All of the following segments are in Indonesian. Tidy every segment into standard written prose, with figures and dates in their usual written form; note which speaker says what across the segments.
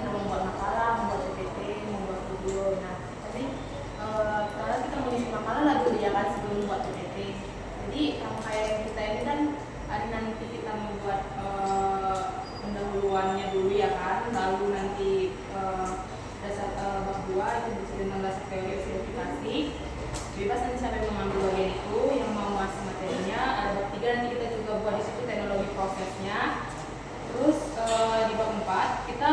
Speaker 1: udah membuat makalah, membuat PPT, membuat video. Nah, jadi karena kita mengisi makalah lah dulu ya kan sebelum membuat PPT. Jadi kayak kita ini kan ada nanti kita membuat pendahuluannya dulu ya kan, lalu nanti dasar bab 2 itu tentang dasar teori verifikasi. Bebas nanti sampai mengambil bagian itu yang mau masuk materinya. Ada bab 3 nanti kita juga buat di situ teknologi prosesnya. Terus di bab 4 kita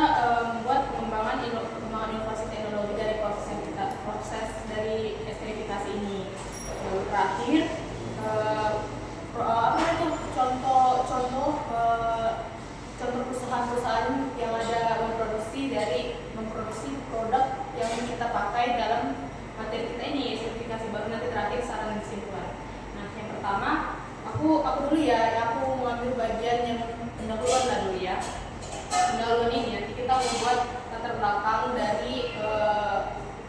Speaker 1: membuat pengembangan inovasi teknologi dari proses dari verifikasi ini. Lalu terakhir contoh perusahaan-perusahaan yang ada memproduksi produk yang kita pakai dalam materi kita ini, sertifikasi. Baru nanti terakhir saran dan kesimpulan. Nah, yang pertama aku dulu ya, aku mengambil bagian yang pendahuluan lah dulu ya. Pendahuluan ini nanti kita membuat latar belakang dari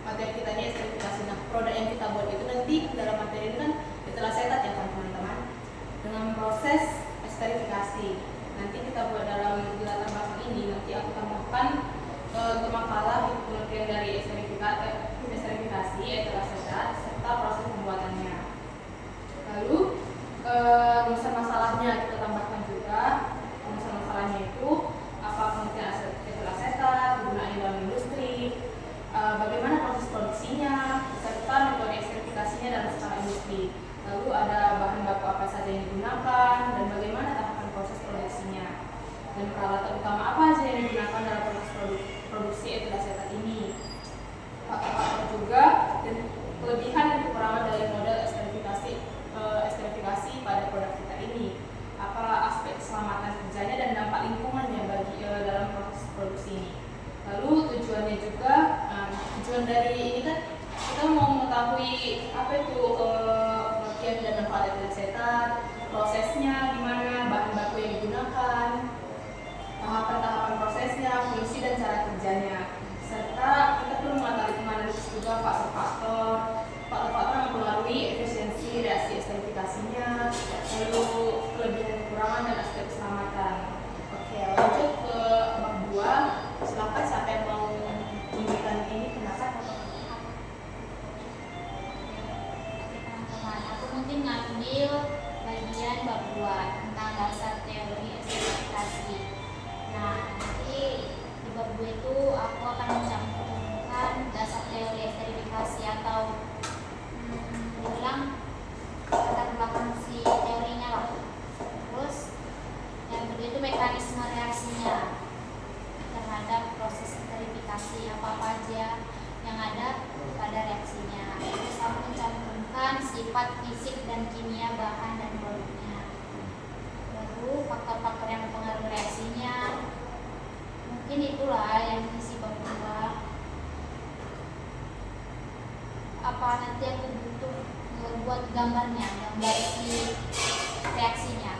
Speaker 1: materi kita ini sertifikasi. Nah, produk yang kita buat itu nanti dalam materi ini kan setelah setat ya kan teman-teman, dengan proses verifikasi. Nanti kita buat dalam latar belakang ini, nanti aku tambahkan untuk makalah itu pengertian dari verifikasi adalah setat serta proses pembuatannya. Lalu rumusan masalahnya kita tambahkan juga. Rumusan masalahnya itu apa pengertian etil asetat, penggunaannya dalam industri, bagaimana proses produksinya, serta metode verifikasinya dalam skala industri. Lalu ada bahan baku apa saja yang digunakan dan bagaimana tahapan proses produksinya. Dan peralatan utama apa saja yang digunakan dalam proses produksi etil asetat ini. Faktor-faktor juga dan kelebihan dan kekurangan dari model esterifikasi pada produk kita ini. Apa aspek keselamatan kerjanya dan dampak lingkungannya bagi dalam proses produksi ini. Lalu tujuannya juga, tujuan dari ini kan kita mau mengetahui apa itu pengertian dan manfaat etil asetat, prosesnya gimana, bahan baku yang digunakan, tahapan-tahapan prosesnya, fungsi dan cara kerjanya, serta kita perlu menganalisis juga faktor-faktor yang mempengaruhi efisiensi reaksi esterifikasinya, lalu kelebihan kekurangan dan aspek keselamatan. Oke, lanjut ke bab 2. Silakan siapa yang mau memberikan ini pendapat atau
Speaker 2: teman-teman, aku mungkin ngambil bagian bab 2 tentang dasar teori esterifikasi. Nah, nanti di bab 2 itu aku akan mencantumkan dasar teori esterifikasi atau dibilang latar belakang si teorinya lah. Terus yang kedua itu mekanisme reaksinya terhadap proses esterifikasi, apa-apa aja yang ada pada reaksinya. Terus aku mencantumkan sifat fisik dan kimia bahan dan produknya. Lalu faktor-faktor yang mempengaruhi reaksinya, mungkin itulah yang isi bab 2. Apa nanti aku butuh buat gambarnya, gambar si reaksinya.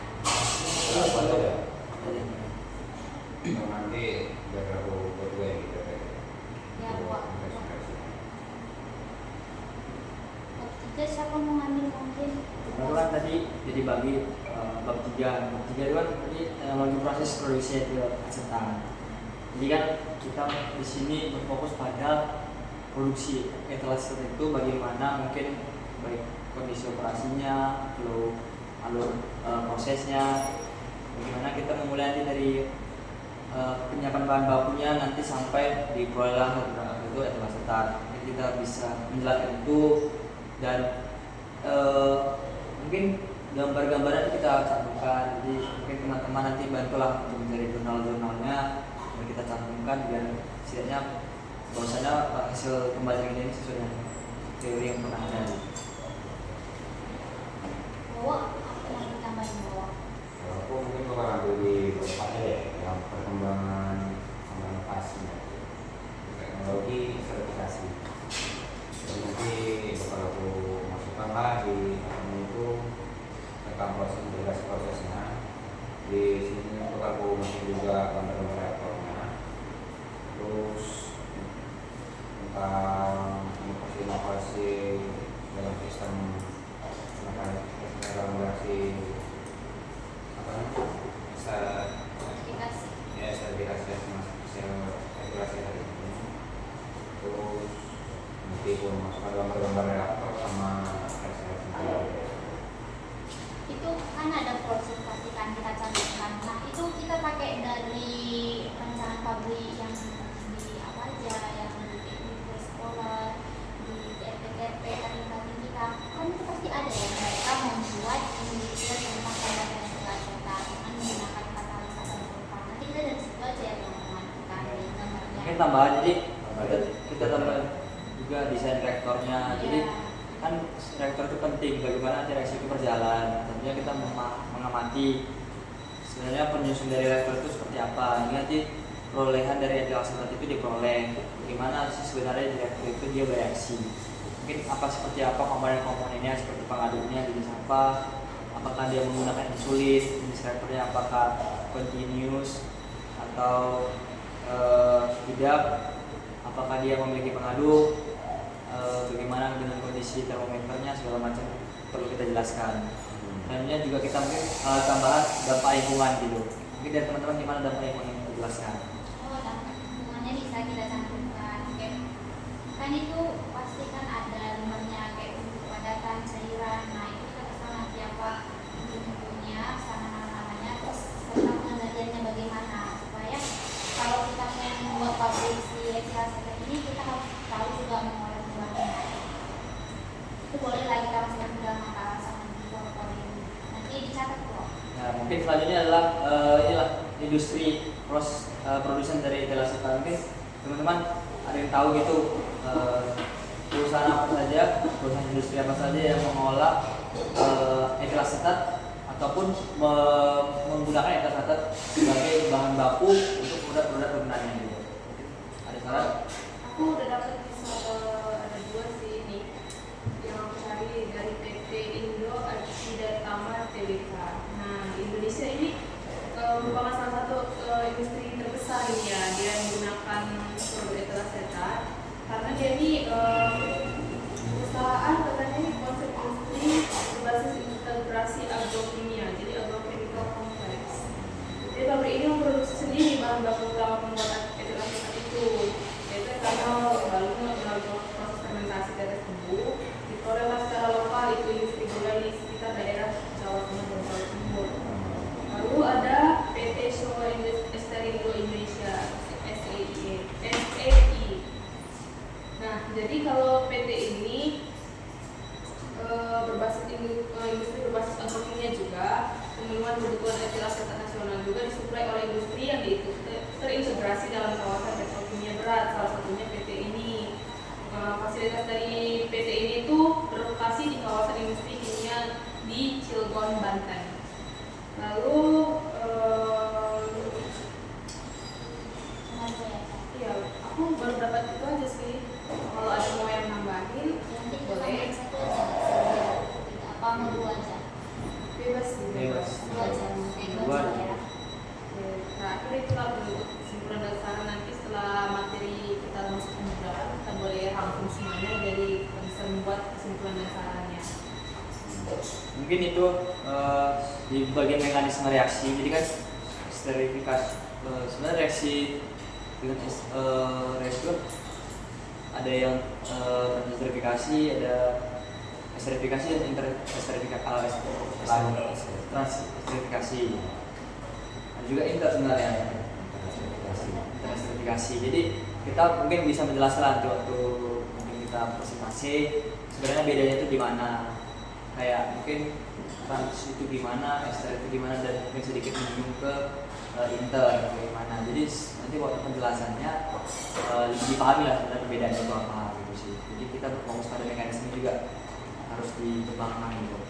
Speaker 3: Nanti biar aku berdua yang gitu
Speaker 2: Ya, buat. Bab 3 siapa mau ngambil mungkin?
Speaker 4: Kan tadi jadi bagi bab 3. Bab 3 itu kan tadi teknologi proses produksi etil asetat. Jadi kan kita di sini berfokus pada produksi etil asetat itu bagaimana mungkin baik kondisi operasinya, flow alur prosesnya, bagaimana kita memulai dari penyiapan bahan bakunya nanti sampai di perolehan itu etil asetat. Jadi kita bisa menjelaskan itu dan mungkin gambar-gambarnya kita cantumkan. Jadi mungkin teman-teman nanti bantulah untuk mencari jurnal-jurnalnya dan kita cantumkan dan setidaknya bahwasanya hasil pembacaan ini sesuai dengan teori yang pernah ada.
Speaker 2: Bawa, aku mau ditambahin bawa.
Speaker 3: Aku mungkin bakal ambil di bapaknya ya, yang perkembangan sama inovasi teknologi sertifikasi. Dan nanti bakal aku masukkan lagi itu tentang proses integrasi prosesnya. Di sini bakal aku masukin juga gambar-gambar reaktornya. Terus tentang inovasi dalam sistem rekomendasi apa namanya?
Speaker 2: Sertifikasi.
Speaker 3: Ya, sertifikasi gambar-gambar reaktor sama reaksi.
Speaker 2: Itu kan ada proses pasti kan kita cantumkan. Nah itu kita pakai dari rancangan pabrik yang di apa aja, yang di sekolah, di RPTP, tadi kita kan itu pasti ada ya, mereka membuat industri tentang standar dan segala cetak dengan menggunakan katalis atau berupa. Nanti kita dari situ aja ya teman-teman, kita ada gambarnya.
Speaker 4: Mungkin tambahan, jadi kita tambah juga desain reaktornya. Jadi kan reaktor itu penting, bagaimana nanti reaksi itu berjalan. Tentunya kita mengamati sebenarnya penyusun dari reaktor itu seperti apa. Ini nanti perolehan dari etil asetat itu diperoleh. Bagaimana sih sebenarnya di reaktor itu dia bereaksi. Mungkin apa seperti apa komponen-komponennya, seperti pengaduknya jenis apa, apakah dia menggunakan insulin, jenis reaktornya apakah continuous atau tidak, apakah dia memiliki pengaduk, bagaimana dengan kondisi termometernya, segala macam perlu kita jelaskan. Dan ini juga kita mungkin tambahan dampak lingkungan gitu. Mungkin dari teman-teman gimana dampak lingkungan yang kita jelaskan?
Speaker 2: Oh, dampak lingkungannya bisa kita cantumkan. Kayak kan itu pasti kan ada nomornya kayak untuk kepadatan cairan. Nah itu kita kesana nanti apa bentuknya sama nama-namanya, terus serta pengendaliannya bagaimana supaya kalau kita mau membuat pabrik si etil asetat ini kita harus tahu juga mengolah bahannya. Itu boleh lah kita masukkan ke dalam makalah sama di ini. Nanti dicatat kok.
Speaker 4: Nah, mungkin selanjutnya adalah inilah industri produsen dari etil asetat. Mungkin teman-teman ada yang tahu gitu perusahaan apa saja, perusahaan industri apa saja yang mengolah etil asetat ataupun menggunakan etil asetat sebagai bahan baku untuk produk-produk turunannya gitu. Ada saran?
Speaker 1: Aku udah dapat ada dua sih ini yang aku cari dari PT Indo Arsida Tama Tbk. Nah di Indonesia ini merupakan salah satu industri terbesar ini ya, dia menggunakan produk etil asetat karena dia ini perusahaan katanya ini konsep industri berbasis integrasi agrokimia, jadi agrochemical complex. Jadi pabrik ini memproduksi sendiri bahan baku utama pembuatan etil asetat itu, yaitu etanol, lalu melalui proses fermentasi tetes tebu dikelola secara lokal itu industri gula di sekitar daerah Jawa Tengah dan Jawa Timur. Lalu ada PT Showa Esterindo Indonesia SAI. Nah, jadi kalau PT ini berbasis industri berbasis agrokimia juga, pemenuhan kebutuhan etil asetat nasional juga disuplai oleh industri yang terintegrasi dalam kawasan petrokimia berat, salah satunya PT ini. Fasilitas dari PT ini tuh berlokasi di kawasan industri kimia di Cilegon, Banten. Lalu ya aku baru dapat itu aja sih. Kalau ada mau yang nambahin
Speaker 2: Nanti kita
Speaker 1: boleh.
Speaker 2: tambahin satu aja. Apa mau dua aja?
Speaker 1: Bebas sih.
Speaker 4: Bebas.
Speaker 2: Dua aja.
Speaker 4: Dua.
Speaker 2: Ya.
Speaker 1: Terakhir itulah bentuk kesimpulan dasar, nanti setelah materi kita masuk pembukaan kita boleh rangkum semuanya jadi kita bisa membuat kesimpulan dasarnya.
Speaker 4: Mungkin itu di bagian mekanisme reaksi. Jadi kan esterifikasi sebenarnya reaksi dengan reaksi ada yang transesterifikasi, ada esterifikasi dan transesterifikasi. Ada juga inter sebenarnya interesterifikasi. Jadi kita mungkin bisa menjelaskan waktu mungkin kita presentasi sebenarnya bedanya itu di mana. Kayak mungkin trans itu gimana, ester itu gimana, dan mungkin sedikit menyinggung ke inter bagaimana. Jadi nanti waktu penjelasannya lebih dipahami lah sebenarnya perbedaannya itu apa gitu sih. Jadi kita berfokus pada mekanisme juga harus dikembangkan gitu.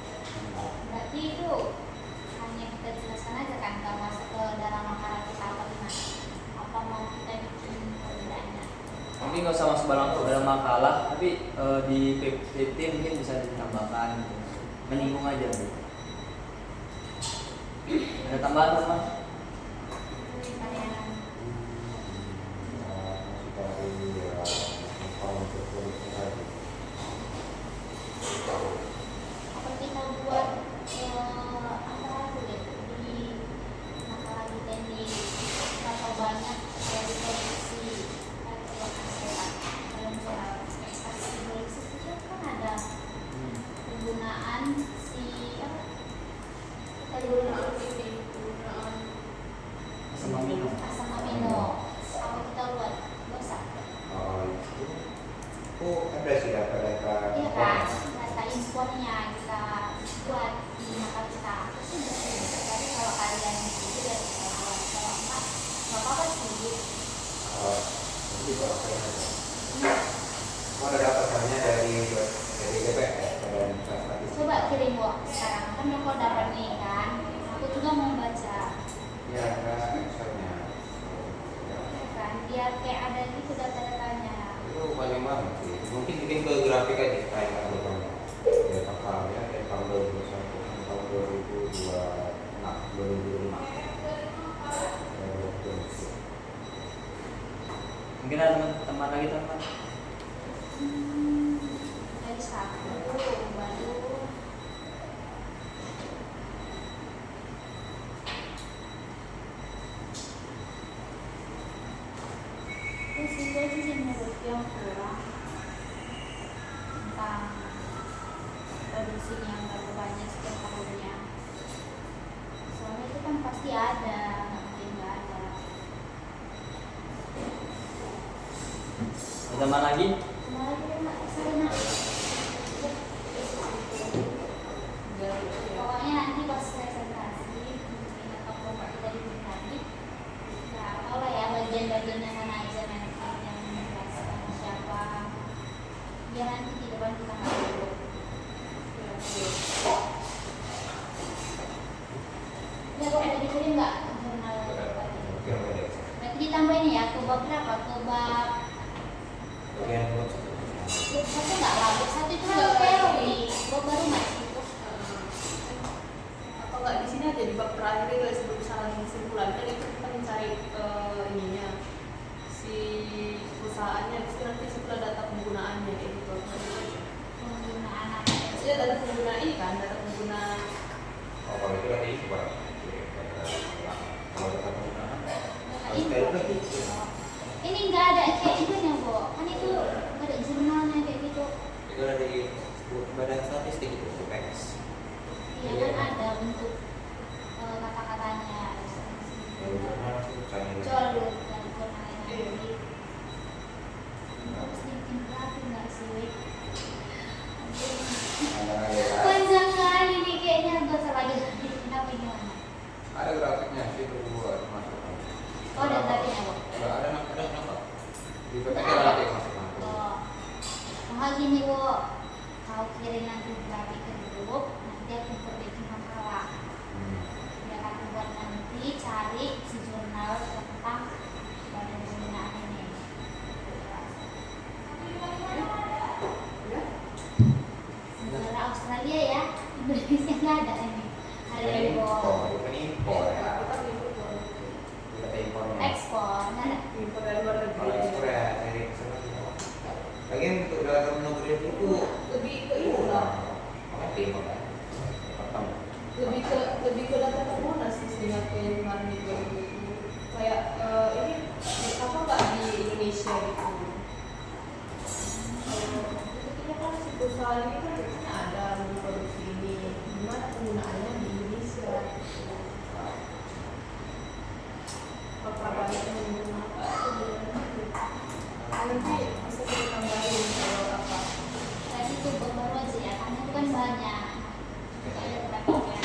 Speaker 2: Berarti itu hanya kita jelaskan aja kan, nggak masuk ke dalam makalah kita apa gimana? Apa mau kita bikin perbedaannya?
Speaker 4: Mungkin nggak usah masuk dalam makalah, tapi di PPT mungkin bisa ditambahkan gitu. Menyinggung aja gitu. Ada tambahan teman?
Speaker 2: Apa kita buat apa dulu ya di makalah di teknik berapa banyak dari produksi etil asetat dalam sel kasih produksi itu
Speaker 4: Asam amino.
Speaker 2: asam amino. Apa kita buat? Nggak usah.
Speaker 3: Oh itu. Oh ada sih data-data.
Speaker 2: Iya kan, data impornya kita buat di nakal kita. Sudah sih. Jadi kalau kalian itu ya bisa buat. Kalau enggak, nggak apa-apa sih.
Speaker 3: Oh, itu juga oke aja. Oh, ada dapatnya dari DPS dan statistik.
Speaker 2: Coba kirim kok sekarang kan aku dapat nih kan. Aku juga mau baca.
Speaker 3: Ya, ada Excelnya.
Speaker 2: Ya kan, biar kayak ada gitu data-datanya.
Speaker 3: Itu banyak banget sih. Mungkin bikin ke grafik aja kayak ada kan. Ya total ya dari tahun 2021 sampai tahun 2026, 2025.
Speaker 4: Mungkin ada teman lagi teman.
Speaker 2: Dari satu baru terus itu aja sih menurut yang kurang tentang produksinya yang terlalu banyak setiap tahunnya. Soalnya itu kan pasti ada, nggak mungkin nggak ada.
Speaker 4: Ada teman lagi?
Speaker 2: Kemarin kita nggak kesana. Pokoknya nanti pas presentasi mungkin atau kelompok kita dimintai, ya tau lah ya bagian-bagiannya mana aja nanti yang menjelaskan siapa. Biar nanti di depan kita nggak tahu. Ya kok ada dikirim nggak jurnal tadi? Berarti ditambahin ya ke bab berapa? Ke bab
Speaker 3: Bagian buat
Speaker 2: satu nggak lah? Bab satu itu kan teori. Bab baru nggak sih?
Speaker 1: Atau nggak di sini aja di bab terakhir itu sebelum saran kesimpulan kan itu kita mencari ininya si perusahaannya, terus nanti setelah data penggunaannya kayak gitu.
Speaker 2: Penggunaan apa?
Speaker 1: Maksudnya data pengguna ini kan, data pengguna.
Speaker 3: Oh, kalau itu ada isu Pak. Kalau data penggunaan harus
Speaker 2: Info.
Speaker 3: kayak lagi.
Speaker 2: Ini nggak ada kayak itunya, Bo. Kan itu nggak ada jurnalnya kayak gitu.
Speaker 3: Itu ada di badan statistik itu BPS.
Speaker 2: Iya kan ada bentuk kata-katanya. Coba dulu dari jurnalnya nanti. Terus dibikin rapi nggak sih, Wei? Panjang kali nih kayaknya nggak salah lagi. Kenapa gimana?
Speaker 3: Ada grafiknya sih itu buat masuk.
Speaker 2: Oh, ada grafiknya, Bo.
Speaker 3: Ada kenapa? Di BPS ada grafik masuk.
Speaker 2: Oh, mahal gini, Bo. Kau kirim nanti grafik ke grup, nanti aku perbaiki makalah. Biar aku buat nanti cari si jurnal tentang badan pembinaan ini.
Speaker 1: Udah?
Speaker 2: Negara Australia ya, Indonesia nggak ada ini. Ada
Speaker 3: Impor, bukan impor ya.
Speaker 1: Kita impor luar negeri.
Speaker 3: Kita impornya.
Speaker 2: ekspor, nggak ada.
Speaker 1: Impor dari luar negeri.
Speaker 3: Kalau ekspor ya dari sana. Lagian untuk dalam negeri itu
Speaker 1: Lebih ke itu lah.
Speaker 3: Makanya timur kan. Pertama.
Speaker 1: Lebih ke data pengguna sih sehingga ke yang kemarin itu kayak ini apa nggak di Indonesia gitu. Ketika kan si perusahaan ini kan biasanya ada memproduksi ini, gimana penggunaannya di Indonesia? Apakah banyak yang menggunakan atau bagaimana? Nanti bisa kita tambahin kalau apa?
Speaker 2: Tadi itu baru aja ya, karena itu kan banyak. Ada grafiknya.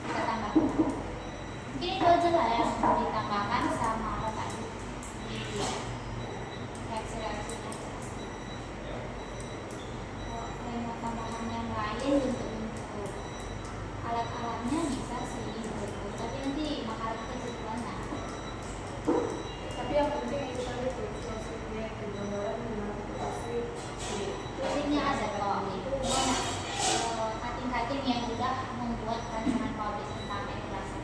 Speaker 2: Kita tambah. Mungkin itu aja lah yang mau ditambahkan sama apa tadi. Reaksi-reaksinya. Kalau kalian mau tambahan yang lain bentuk-bentuk alat-alatnya bisa sih bentuk. Tapi nanti makalah kita jadi banyak.
Speaker 1: Tapi yang penting itu tadi tuh prosesnya gambaran dengan produksi.
Speaker 2: Prinsipnya ada kok, itu banyak cutting-cutting yang udah membuat rancangan pabrik tentang regulasi.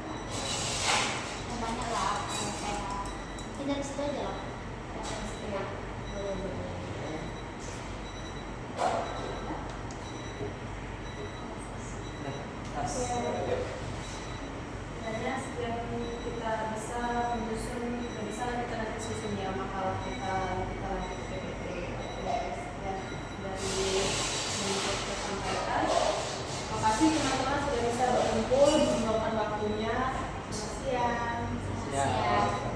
Speaker 2: Banyak lah, kayak mungkin dari situ aja loh referensinya.
Speaker 4: Tas.
Speaker 1: Sebenarnya setiap kita bisa menyusun, bisa kita nanti susun ya makalah kita lanjut PPT ya dari yang kita sampaikan. Makasih teman-teman sudah bisa berkumpul, meluangkan waktunya. Selamat siang.
Speaker 4: Ya.
Speaker 2: Siap.